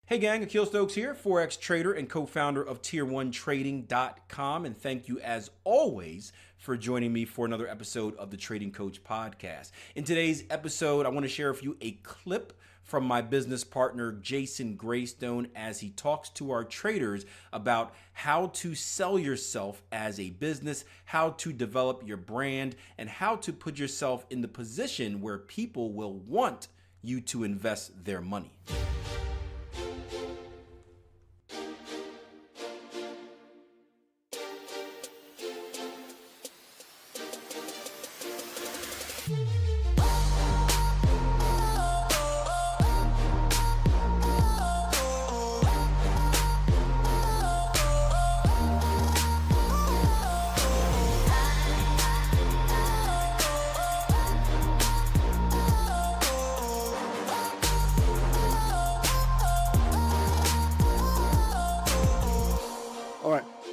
Hey gang, Akil Stokes here, Forex trader and co-founder of Tier1Trading.com, and thank you as always for joining me for another episode of the Trading Coach Podcast. In today's episode, I want to share with you a clip from my business partner Jason Graystone as he talks to our traders about how to sell yourself as a business, how to develop your brand, and how to put yourself in the position where people will want you to invest their money.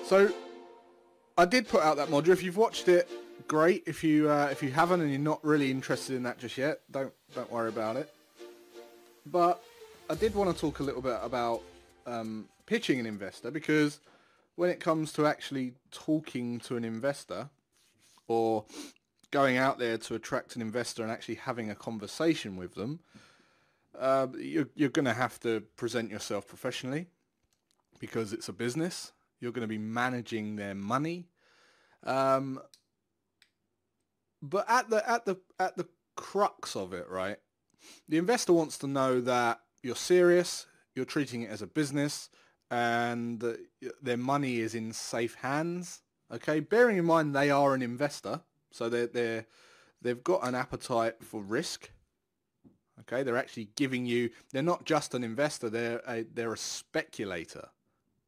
So I did put out that module. If you've watched it, great. If you haven't and you're not really interested in that just yet, don't worry about it. But I did want to talk a little bit about pitching an investor, because when it comes to actually talking to an investor or going out there to attract an investor and actually having a conversation with them, you're going to have to present yourself professionally, because it's a business. You're going to be managing their money, but at the crux of it, right? The investor wants to know that you're serious, you're treating it as a business, and that their money is in safe hands. Okay, bearing in mind they are an investor, so they've got an appetite for risk. Okay, they're actually giving you. They're not just an investor. They're a speculator.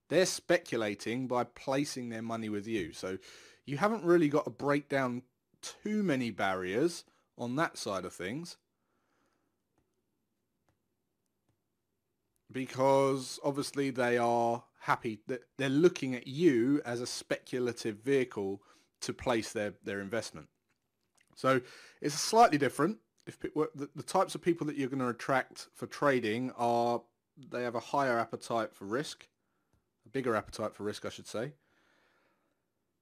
They're speculating by placing their money with you. So you haven't really got to break down too many barriers on that side of things, because obviously they are happy that they're looking at you as a speculative vehicle to place their investment. So it's slightly different. If the types of people that you're going to attract for trading are, they have a higher appetite for risk. A bigger appetite for risk, I should say.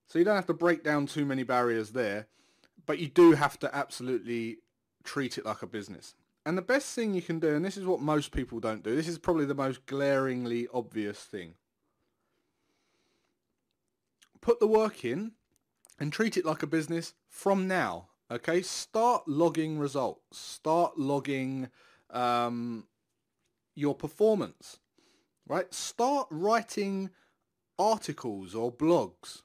So you don't have to break down too many barriers there, but you do have to absolutely treat it like a business. And the best thing you can do, and this is what most people don't do, this is probably the most glaringly obvious thing. Put the work in and treat it like a business from now. Okay, start logging results. Start logging your performance. Right? Start writing articles or blogs.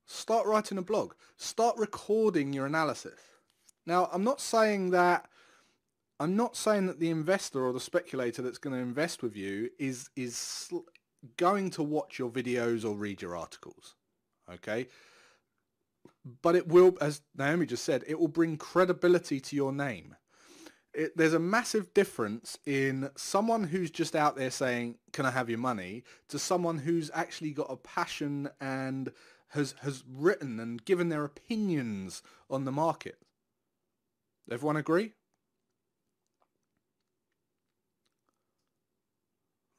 Start writing a blog. Start recording your analysis. Now, I'm not saying that the investor or the speculator that's going to invest with you is going to watch your videos or read your articles. Okay? But it will, as Naomi just said, it will bring credibility to your name. There's a massive difference in someone who's just out there saying, can I have your money, to someone who's actually got a passion and has written and given their opinions on the market. Everyone agree?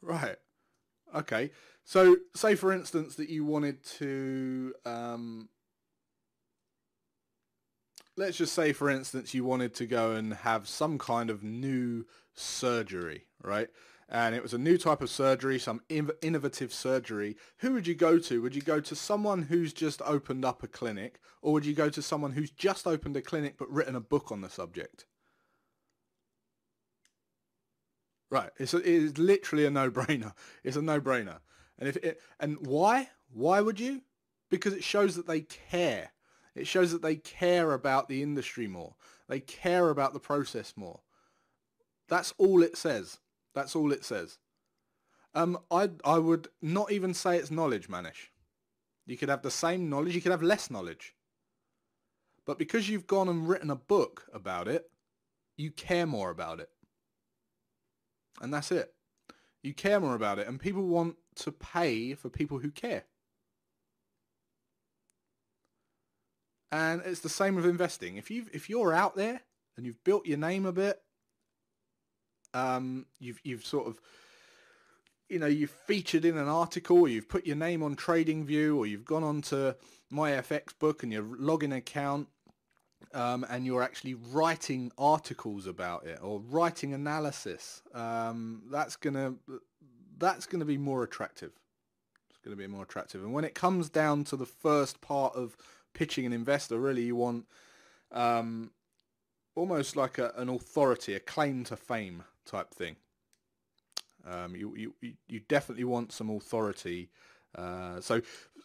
Right. Okay. So say for instance that you wanted to let's just say, for instance, you wanted to go and have some kind of new surgery, right? And it was a new type of surgery, some innovative surgery. Who would you go to? Would you go to someone who's just opened up a clinic, or would you go to someone who's just opened a clinic but written a book on the subject? Right. It is literally a no-brainer. It's a no-brainer. And why? Why would you? Because it shows that they care. It shows that they care about the industry more. They care about the process more. That's all it says. That's all it says. I would not even say it's knowledge, Manish. You could have the same knowledge. You could have less knowledge. But because you've gone and written a book about it, you care more about it. And that's it. You care more about it. And people want to pay for people who care. And it's the same with investing. If you're out there and you've built your name a bit, you've sort of you've featured in an article, or you've put your name on TradingView, or you've gone on to MyFX book and your login account, and you're actually writing articles about it or writing analysis, that's gonna be more attractive. It's gonna be more attractive. And when it comes down to the first part of pitching an investor, really you want almost like an authority, a claim to fame type thing. You definitely want some authority. So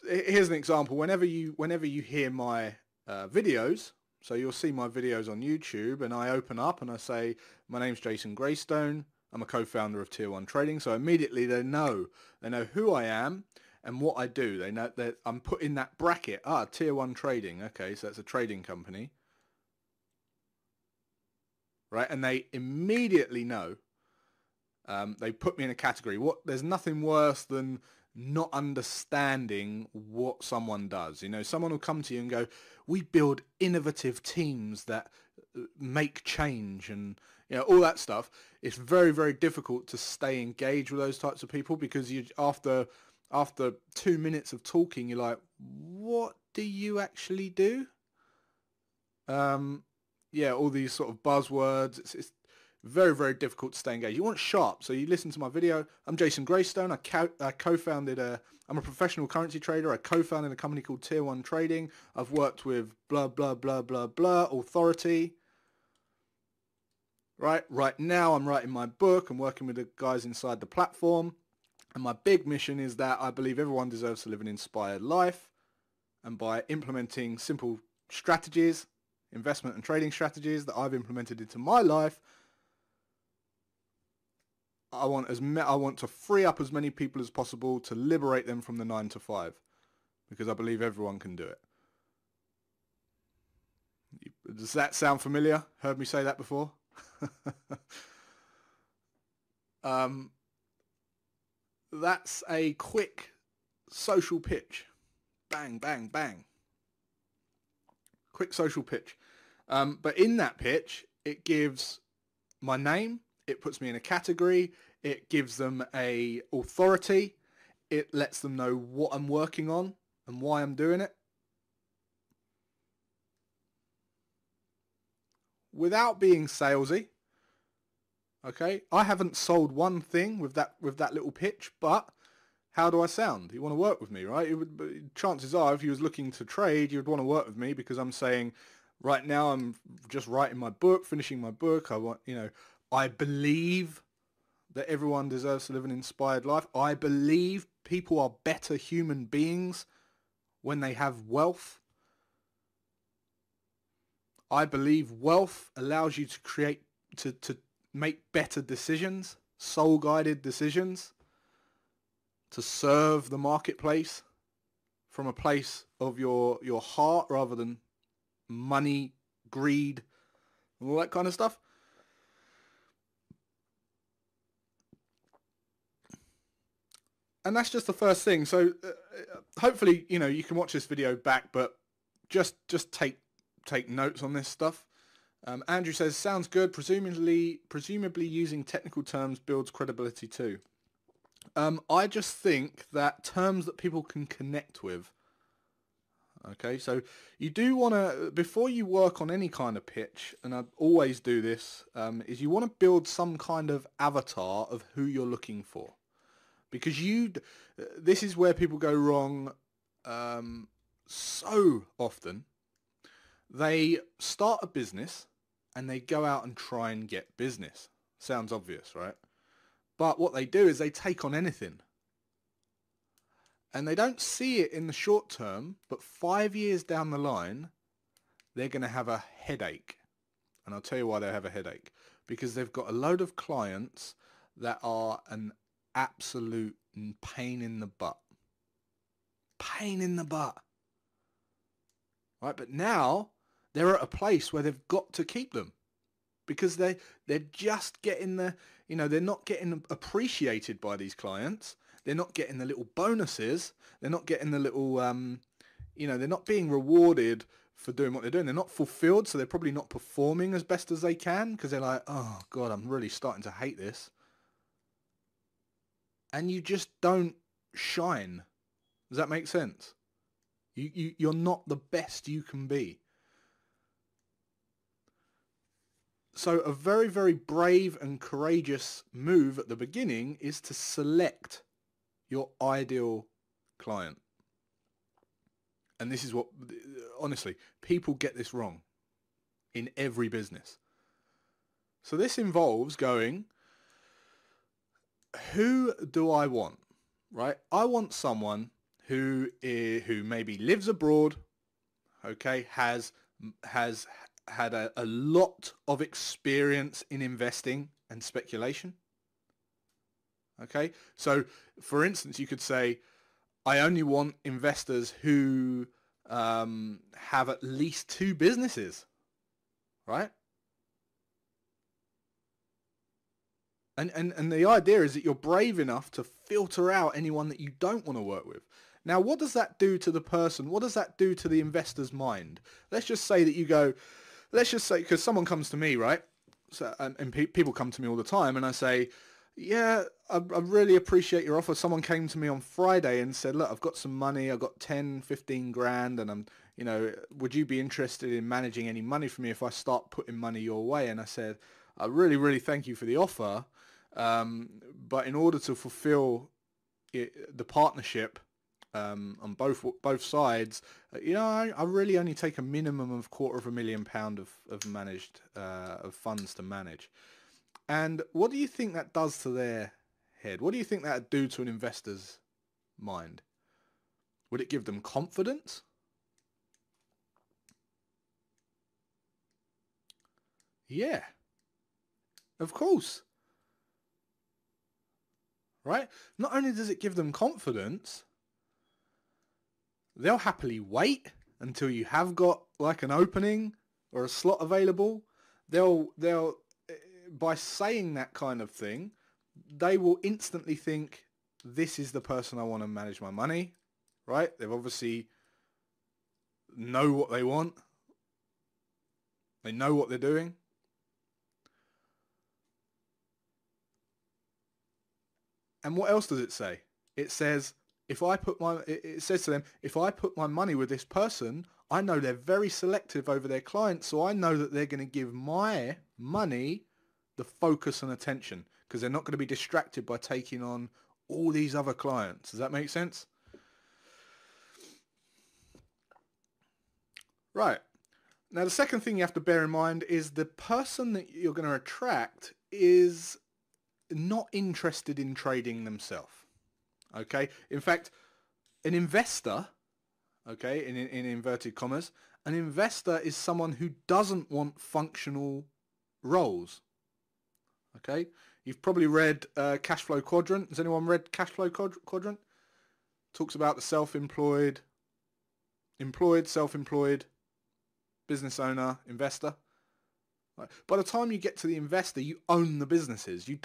here's an example. Whenever you hear my videos, so you'll see my videos on YouTube, and I open up and I say, my name's Jason Graystone. I'm a co-founder of Tier 1 Trading. So immediately they know who I am and what I do. They know that I'm put in that bracket. Tier 1 Trading. Okay, so that's a trading company. Right, and they immediately know. They put me in a category. There's nothing worse than not understanding what someone does. Someone will come to you and go, we build innovative teams that make change, and all that stuff. It's very, very difficult to stay engaged with those types of people, because after 2 minutes of talking, you're like, what do you actually do? All these sort of buzzwords. It's very, very difficult to stay engaged. You want sharp, so you listen to my video. I'm Jason Graystone. I co-founded I'm a professional currency trader. I co-founded a company called Tier 1 Trading. I've worked with blah, blah, blah, blah, blah, authority. Right now I'm writing my book. I'm working with the guys inside the platform. And my big mission is that I believe everyone deserves to live an inspired life. And by implementing simple strategies, investment and trading strategies that I've implemented into my life, I want to free up as many people as possible to liberate them from the 9 to 5, because I believe everyone can do it. Does that sound familiar? Heard me say that before? That's a quick social pitch. Bang, bang, bang. Quick social pitch. But in that pitch, it gives my name. It puts me in a category. It gives them a authority. It lets them know what I'm working on and why I'm doing it. Without being salesy. Okay, I haven't sold one thing with that little pitch, but how do I sound? You want to work with me, right? Chances are, if you was looking to trade, you'd want to work with me, because I'm saying, right now I'm just writing my book, finishing my book. I believe that everyone deserves to live an inspired life. I believe people are better human beings when they have wealth. I believe wealth allows you to create, to make better decisions, soul-guided decisions, to serve the marketplace from a place of your heart rather than money, greed, and all that kind of stuff. And that's just the first thing. So hopefully, you can watch this video back, but just take notes on this stuff. Andrew says, sounds good. Presumably using technical terms builds credibility too. I just think that terms that people can connect with. Okay, so you do want to, before you work on any kind of pitch, and I always do this, is you want to build some kind of avatar of who you're looking for. Because this is where people go wrong so often. They start a business and they go out and try and get business. Sounds obvious, right? But what they do is they take on anything. And they don't see it in the short term, but 5 years down the line, they're going to have a headache. And I'll tell you why they have a headache. Because they've got a load of clients that are an absolute pain in the butt. Pain in the butt. Right? But now they're at a place where they've got to keep them, because they're just getting they're not getting appreciated by these clients. They're not getting the little bonuses. They're not getting the little, they're not being rewarded for doing what they're doing. They're not fulfilled, so they're probably not performing as best as they can, because they're like, oh God, I'm really starting to hate this. and you just don't shine. Does that make sense? You're not the best you can be. So a very, very brave and courageous move at the beginning is to select your ideal client. And this is what, honestly, people get this wrong in every business. So this involves going, who do I want, right? I want someone who maybe lives abroad, okay, has had a lot of experience in investing and speculation. Okay, so for instance, you could say, I only want investors who have at least 2 businesses, right? And the idea is that you're brave enough to filter out anyone that you don't want to work with. Now, what does that do to the person? What does that do to the investor's mind? Let's just say that you go, let's just say, because someone comes to me, right? So, and people come to me all the time, and I say, yeah, I really appreciate your offer. Someone came to me on Friday and said, look, I've got some money. I've got 10, 15 grand, and would you be interested in managing any money for me if I start putting money your way? And I said, I really, really thank you for the offer. But in order to fulfill the partnership on both sides, I really only take a minimum of £250,000 of managed of funds to manage. And what do you think that does to their head? What do you think that would do to an investor's mind? Would it give them confidence? Yeah, of course. Right? Not only does it give them confidence, they'll happily wait until you have got like an opening or a slot available. They'll by saying that kind of thing, they will instantly think, this is the person I want to manage my money, right? They've obviously know what they want. They know what they're doing. And what else does it say? It says, it says to them, if I put my money with this person, I know they're very selective over their clients, so I know that they're going to give my money the focus and attention, because they're not going to be distracted by taking on all these other clients. Does that make sense? Right. Now, the second thing you have to bear in mind is the person that you're going to attract is not interested in trading themselves. Okay? In fact, an investor, okay, in inverted commas, an investor is someone who doesn't want functional roles. Okay? You've probably read Cash Flow Quadrant. Has anyone read Cash Flow Quadrant? Talks about the self-employed, employed, self-employed, business owner, investor. Right. By the time you get to the investor, you own the businesses. You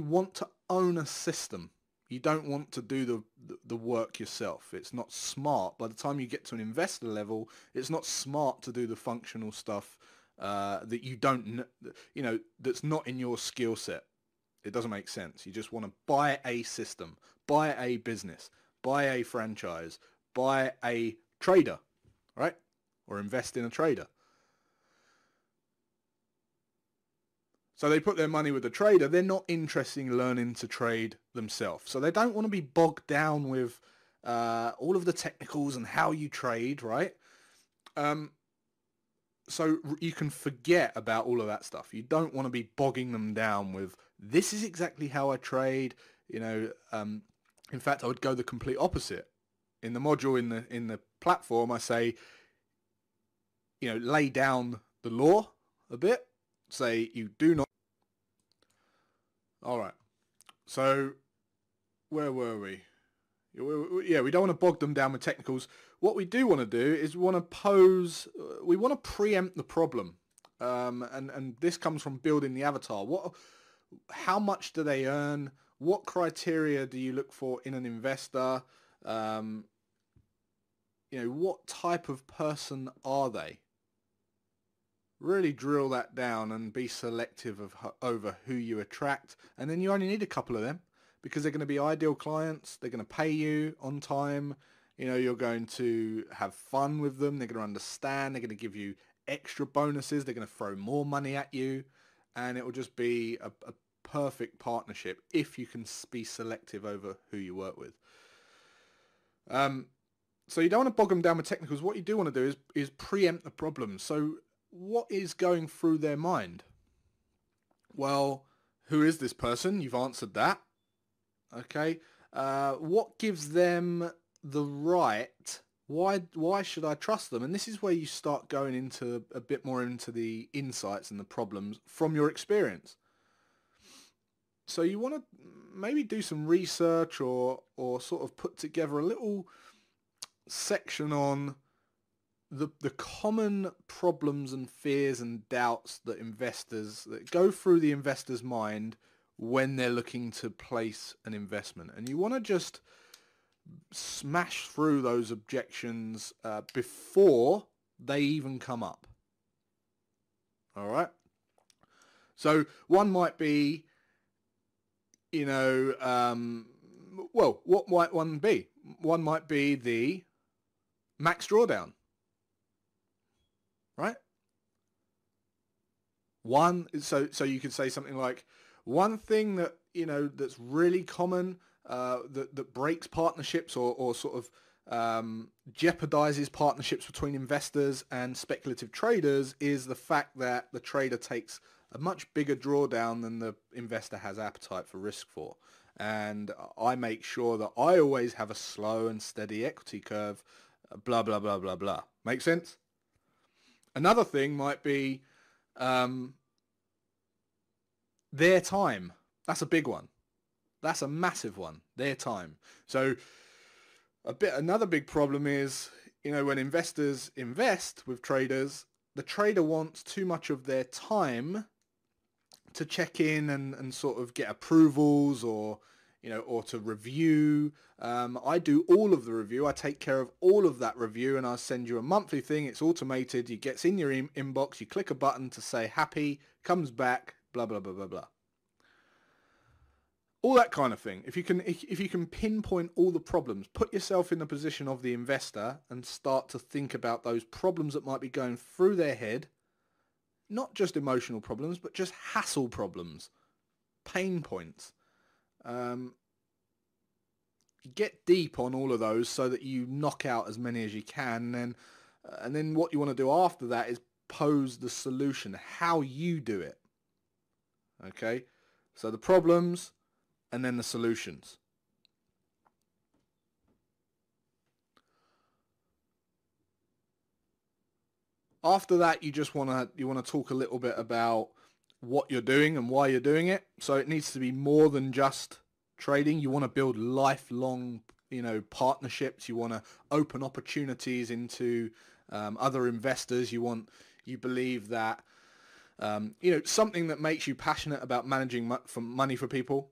want to own a system. You don't want to do the work yourself. It's not smart. By the time you get to an investor level, it's not smart to do the functional stuff that you don't, that's not in your skill set. It doesn't make sense. You just want to buy a system, buy a business, buy a franchise, buy a trader, right? Or invest in a trader. So they put their money with the trader. They're not interested in learning to trade themselves. So they don't want to be bogged down with all of the technicals and how you trade, right? So you can forget about all of that stuff. You don't want to be bogging them down with, this is exactly how I trade. In fact, I would go the complete opposite. In the module in the platform, I say, lay down the law a bit. Say you do not. All right. So where were we? Yeah, we don't want to bog them down with technicals. What we do want to do is we want to preempt the problem. And this comes from building the avatar. How much do they earn? What criteria do you look for in an investor? What type of person are they? Really drill that down and be selective over who you attract. And then you only need a couple of them. because they're going to be ideal clients. They're going to pay you on time. You know, you're going to have fun with them. They're going to understand. They're going to give you extra bonuses. They're going to throw more money at you. And it will just be a perfect partnership if you can be selective over who you work with. So you don't want to bog them down with technicals. What you do want to do is preempt the problem. So what is going through their mind? Well, who is this person? You've answered that. Okay. What gives them the right? Why should I trust them? And this is where you start going into a bit more into the insights and the problems from your experience. So you want to maybe do some research or sort of put together a little section on the common problems and fears and doubts that go through the investor's mind when they're looking to place an investment. And you want to just smash through those objections before they even come up. All right. So one might be, you know, well, what might one be? One might be the max drawdown, right? So you could say something like, one thing that, you know, that's really common, that breaks partnerships or sort of jeopardizes partnerships between investors and speculative traders is the fact that the trader takes a much bigger drawdown than the investor has appetite for risk for. And I make sure that I always have a slow and steady equity curve, blah, blah, blah, blah, blah. Make sense? Another thing might be their time. That's a big one. That's a massive one, their time. So another big problem is, you know, when investors invest with traders, the trader wants too much of their time to check in and sort of get approvals or, you know, or to review. I do all of the review. I take care of all of that review, and I send you a monthly thing. It's automated. It gets in your inbox. You click a button to say happy, comes back, blah, blah, blah, blah, blah. All that kind of thing. If you can pinpoint all the problems, put yourself in the position of the investor and start to think about those problems that might be going through their head. Not just emotional problems, but just hassle problems, pain points. Get deep on all of those so that you knock out as many as you can. And then what you want to do after that is pose the solution, how you do it. Okay? So the problems and then the solutions. After that, you want to talk a little bit about what you're doing and why you're doing it. So it needs to be more than just trading. You want to build lifelong, you know, partnerships. You want to open opportunities into other investors. You believe that, you know, something that makes you passionate about managing money for people,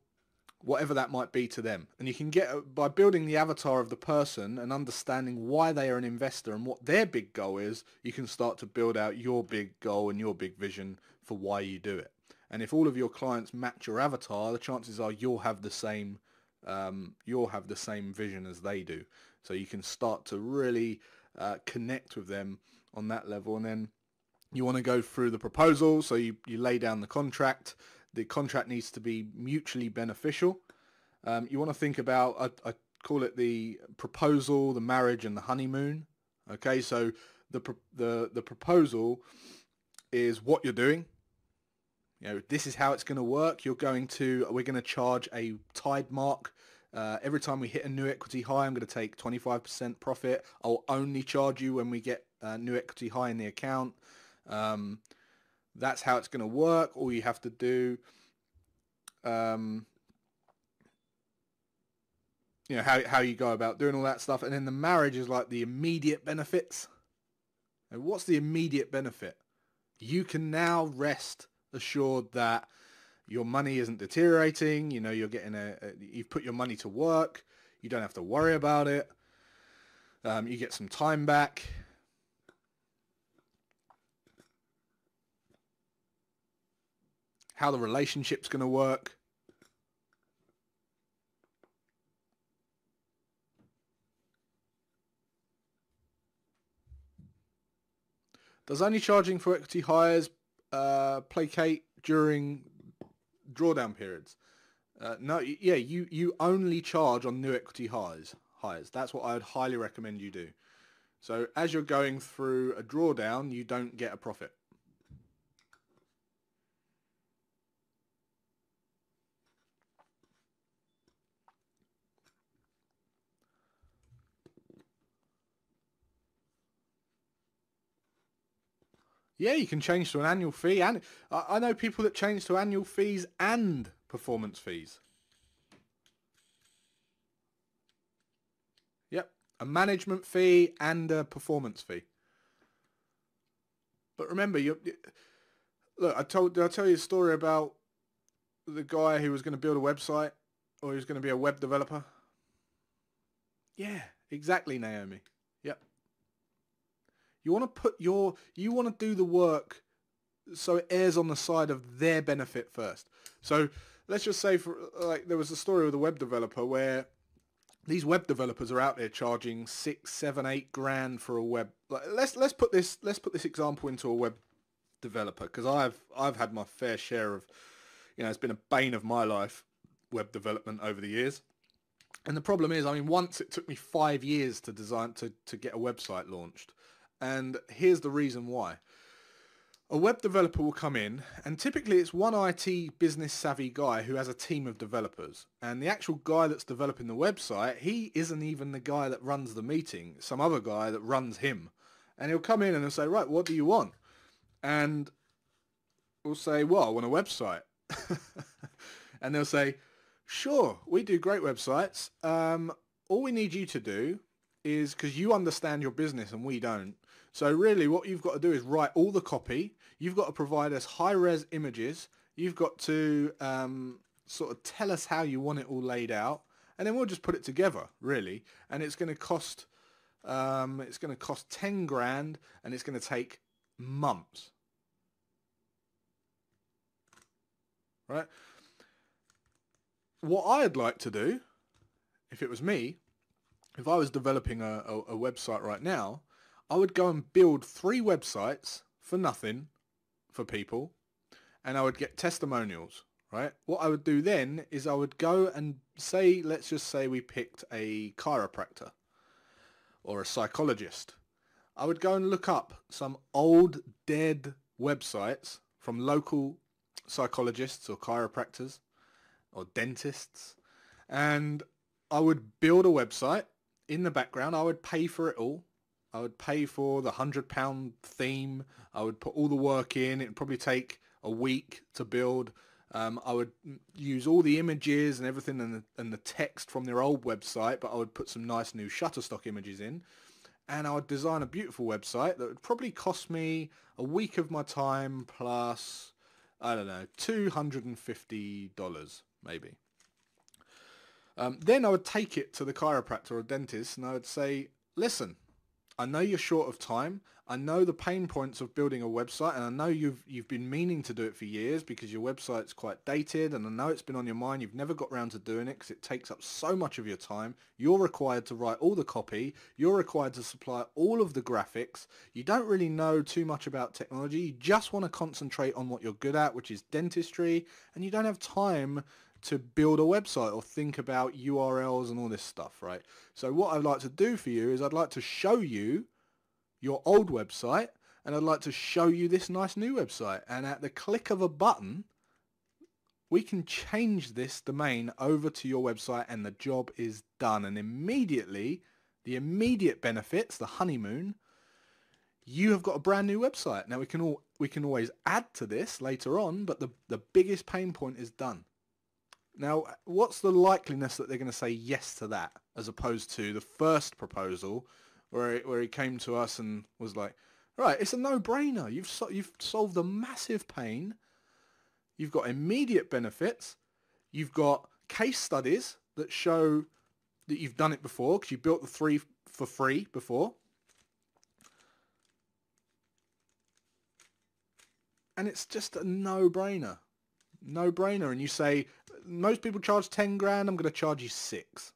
whatever that might be to them. And you can get, by building the avatar of the person and understanding why they are an investor and what their big goal is, you can start to build out your big goal and your big vision for why you do it. And if all of your clients match your avatar, the chances are you'll have the same vision as they do. So you can start to really connect with them on that level. And then you want to go through the proposal. So you lay down the contract. The contract needs to be mutually beneficial. You want to think about, I call it the proposal, the marriage, and the honeymoon. Okay, so the proposal is what you're doing. You know, this is how it's going to work. We're going to charge a tide mark. Every time we hit a new equity high, I'm going to take 25% profit. I'll only charge you when we get a new equity high in the account. That's how it's going to work. All you have to do, you know, how you go about doing all that stuff. And then the marriage is like the immediate benefits. And what's the immediate benefit? You can now rest assured that your money isn't deteriorating. You know, you're getting you've put your money to work. You don't have to worry about it. You get some time back. How the relationship's going to work. Does only charging for equity hires placate during drawdown periods? No, yeah, you only charge on new equity hires. That's what I would highly recommend you do. So as you're going through a drawdown, you don't get a profit. Yeah, you can change to an annual fee, and I know people that change to annual fees and performance fees. Yep, a management fee and a performance fee. But remember, look, did I tell you a story about the guy who was going to build a website, or he was going to be a web developer? Yeah, exactly, Naomi. Yep. You want to do the work so it errs on the side of their benefit first. So let's just say, there was a story with a web developer where these web developers are out there charging 6, 7, 8 grand for a web. Let's put this example into a web developer, because I've had my fair share of, it's been a bane of my life, web development over the years. And the problem is, once it took me 5 years to design to get a website launched. And here's the reason why. A web developer will come in, and typically it's one IT business savvy guy who has a team of developers. And the actual guy that's developing the website, he isn't even the guy that runs the meeting. Some other guy that runs him. And he'll come in and he'll say, right, what do you want? And we'll say, well, I want a website. And they'll say, sure, we do great websites. All we need you to do is, because you understand your business and we don't, so really what you've got to do is write all the copy. You've got to provide us high-res images. You've got to sort of tell us how you want it all laid out, and then we'll just put it together, really. And it's going to cost 10 grand, and it's going to take months. Right? What I'd like to do, if it was me, if I was developing a website right now, I would go and build 3 websites for nothing for people, and I would get testimonials, right? What I would do then is I would go and say, let's just say we picked a chiropractor or a psychologist. I would go and look up some old dead websites from local psychologists or chiropractors or dentists, and I would build a website. In the background, I would pay for it all. I would pay for the £100 theme. I would put all the work in. It would probably take a week to build. I would use all the images and everything and the text from their old website, but I would put some nice new Shutterstock images in. And I would design a beautiful website that would probably cost me a week of my time plus, I don't know, $250 maybe. Then I would take it to the chiropractor or dentist and I would say, listen, I know you're short of time. I know the pain points of building a website, and I know you've been meaning to do it for years because your website's quite dated, and I know it's been on your mind. You've never got around to doing it because it takes up so much of your time. You're required to write all the copy. You're required to supply all of the graphics. You don't really know too much about technology. You just want to concentrate on what you're good at, which is dentistry, and you don't have time to build a website or think about URLs and all this stuff, right? So what I'd like to do for you is I'd like to show you your old website, and I'd like to show you this nice new website. And at the click of a button, we can change this domain over to your website and the job is done. And immediately, the immediate benefits, the honeymoon, you have got a brand new website. Now we can always add to this later on, but the biggest pain point is done. Now, what's the likeliness that they're going to say yes to that, as opposed to the first proposal where he came to us and was like, right, it's a no-brainer. You've solved a massive pain. You've got immediate benefits. You've got case studies that show that you've done it before because you built the 3 for free before. And it's just a no-brainer. No-brainer. And you say, most people charge 10 grand, I'm going to charge you 6.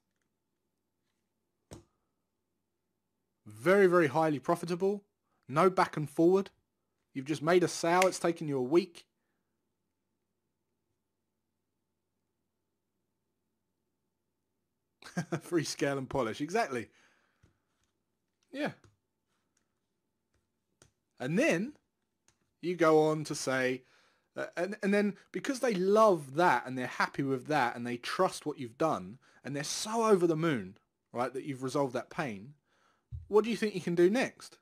Very, very highly profitable. No back and forward. You've just made a sale. It's taken you a week. Free scale and polish. Exactly. Yeah. And then you go on to say, and then because they love that and they're happy with that and they trust what you've done and they're so over the moon, right, that you've resolved that pain, what do you think you can do next?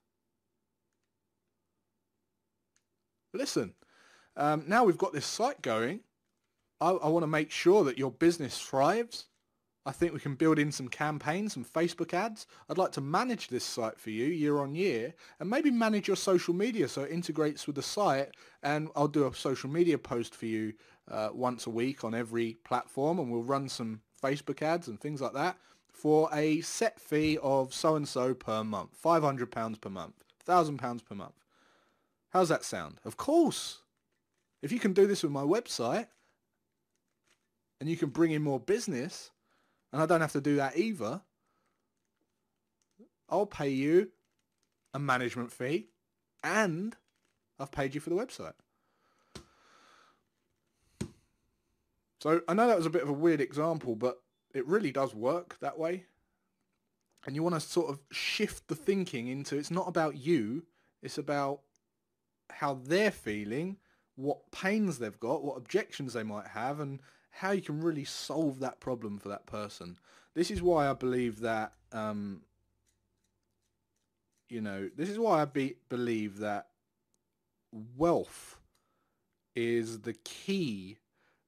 Listen, now we've got this site going. I want to make sure that your business thrives. I think we can build in some campaigns, some Facebook ads. I'd like to manage this site for you year on year and maybe manage your social media so it integrates with the site, and I'll do a social media post for you once a week on every platform, and we'll run some Facebook ads and things like that for a set fee of so-and-so per month, £500 per month, £1,000 per month. How's that sound? Of course. If you can do this with my website and you can bring in more business, and I don't have to do that either, I'll pay you a management fee and I've paid you for the website. So I know that was a bit of a weird example, but it really does work that way. And you want to sort of shift the thinking into, it's not about you, it's about how they're feeling, what pains they've got, what objections they might have, and how you can really solve that problem for that person. This is why I believe that, this is why I believe that wealth is the key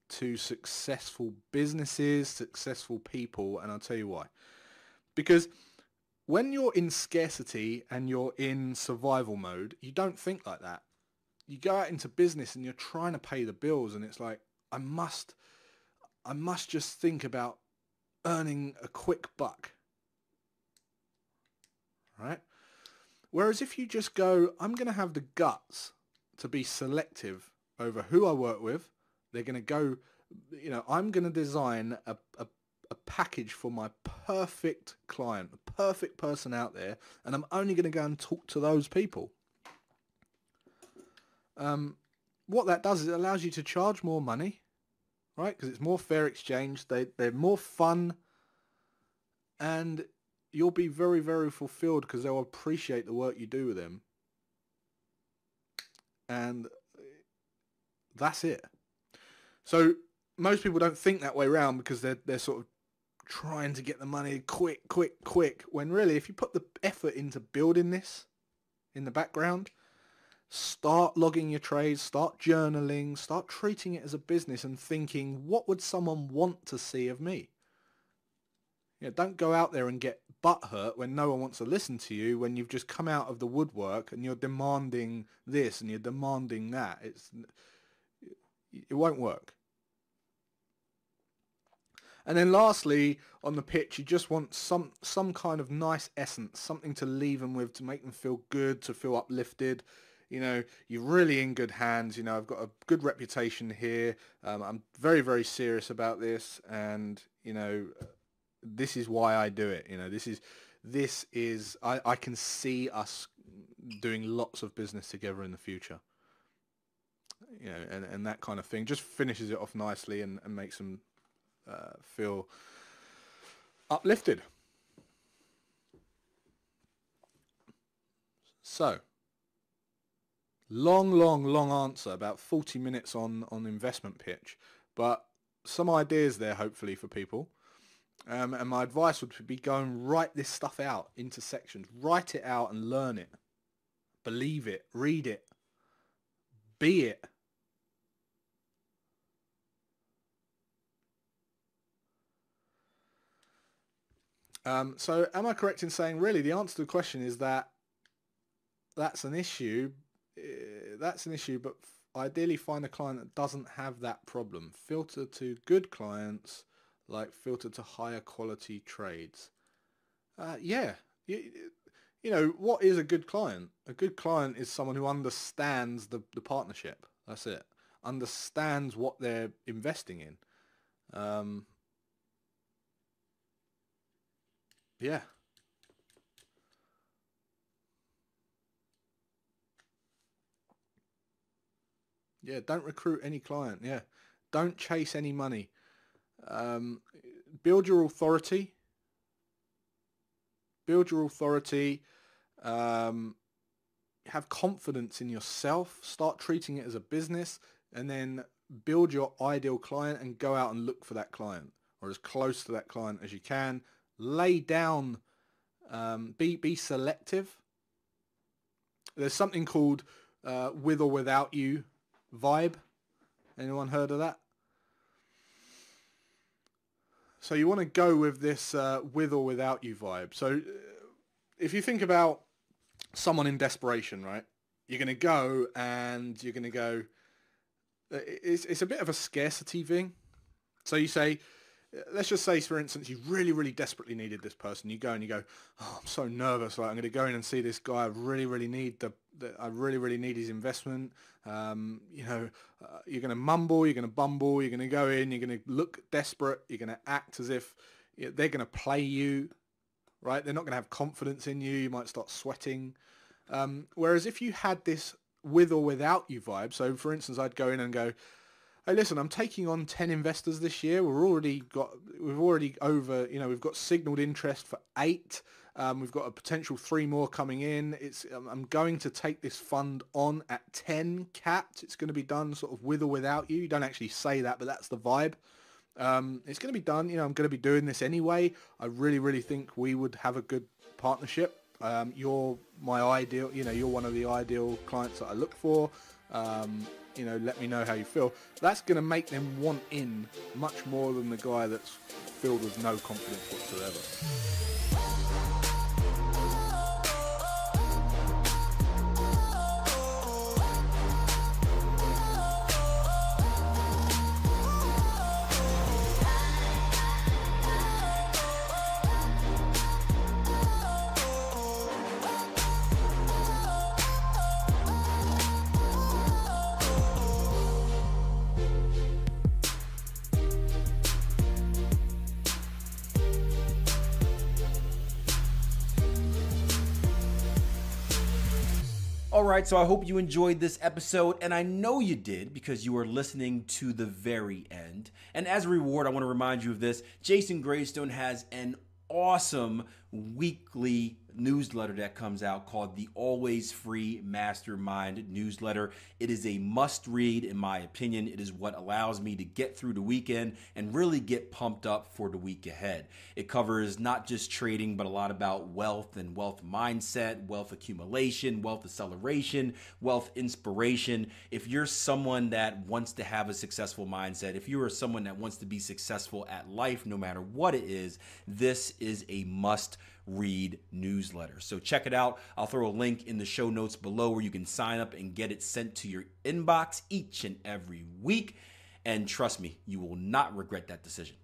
to successful businesses, successful people, and I'll tell you why. Because when you're in scarcity and you're in survival mode, you don't think like that. You go out into business and you're trying to pay the bills, and it's like, I must just think about earning a quick buck, right? Whereas if you just go, I'm going to have the guts to be selective over who I work with. They're going to go, I'm going to design a package for my perfect client, the perfect person out there, and I'm only going to go and talk to those people. What that does is it allows you to charge more money, right? Because it's more fair exchange. They're more fun, and you'll be very, very fulfilled because they'll appreciate the work you do with them. And that's it. So most people don't think that way around because they're sort of trying to get the money quick, when really if you put the effort into building this in the background, start logging your trades, start journaling, start treating it as a business and thinking, what would someone want to see of me? Don't go out there and get butthurt when no one wants to listen to you, when you've just come out of the woodwork and you're demanding this and you're demanding that. It won't work. And then lastly, on the pitch, you just want some kind of nice essence, something to leave them with, to make them feel good, to feel uplifted. You're really in good hands. I've got a good reputation here. I'm very, very serious about this, and this is why I do it. This is I can see us doing lots of business together in the future. And that kind of thing just finishes it off nicely and makes them feel uplifted. So, long answer, about 40 minutes on investment pitch, but some ideas there hopefully for people. And my advice would be go and write this stuff out into sections. Write it out and learn it. Believe it. Read it. Be it. So am I correct in saying really the answer to the question is that that's an issue, but ideally find a client that doesn't have that problem. Filter to good clients, like filter to higher quality trades. Yeah. What is a good client? A good client is someone who understands the partnership. That's it. Understands what they're investing in. Yeah. Yeah, don't recruit any client. Yeah, don't chase any money. Build your authority. Build your authority. Have confidence in yourself. Start treating it as a business, and then build your ideal client and go out and look for that client, or as close to that client as you can. Lay down. Be selective. There's something called with or without you vibe. Anyone heard of that? So you want to go with this with or without you vibe. So if you think about someone in desperation, right? You're going to go and you're going to go, it's a bit of a scarcity thing. So you say, let's just say, for instance, you really, really desperately needed this person. You go and you go, oh, I'm so nervous. Like, I'm going to go in and see this guy. I really, really need I really, really need his investment. You're going to mumble, you're going to bumble, you're going to go in, you're going to look desperate. You're going to act as if they're going to play you, right? They're not going to have confidence in you. You might start sweating. Whereas if you had this with or without you vibe, so for instance, I'd go in and go, hey, listen, I'm taking on 10 investors this year. We've got signaled interest for 8. We've got a potential 3 more coming in. I'm going to take this fund on at 10 capped. It's going to be done sort of with or without you. You don't actually say that, but that's the vibe. It's going to be done. I'm going to be doing this anyway. I really, really think we would have a good partnership. You're my ideal, you're one of the ideal clients that I look for. Let me know how you feel. That's going to make them want in much more than the guy that's filled with no confidence whatsoever. All right, so I hope you enjoyed this episode, and I know you did because you were listening to the very end. And as a reward, I want to remind you of this. Jason Graystone has an awesome weekly newsletter that comes out called the Always Free Mastermind newsletter. It is a must read, in my opinion. It is what allows me to get through the weekend and really get pumped up for the week ahead. It covers not just trading, but a lot about wealth and wealth mindset, wealth accumulation, wealth acceleration, wealth inspiration. If you're someone that wants to have a successful mindset, if you are someone that wants to be successful at life, no matter what it is, this is a must read newsletter. So check it out. I'll throw a link in the show notes below where you can sign up and get it sent to your inbox each and every week. And trust me, you will not regret that decision.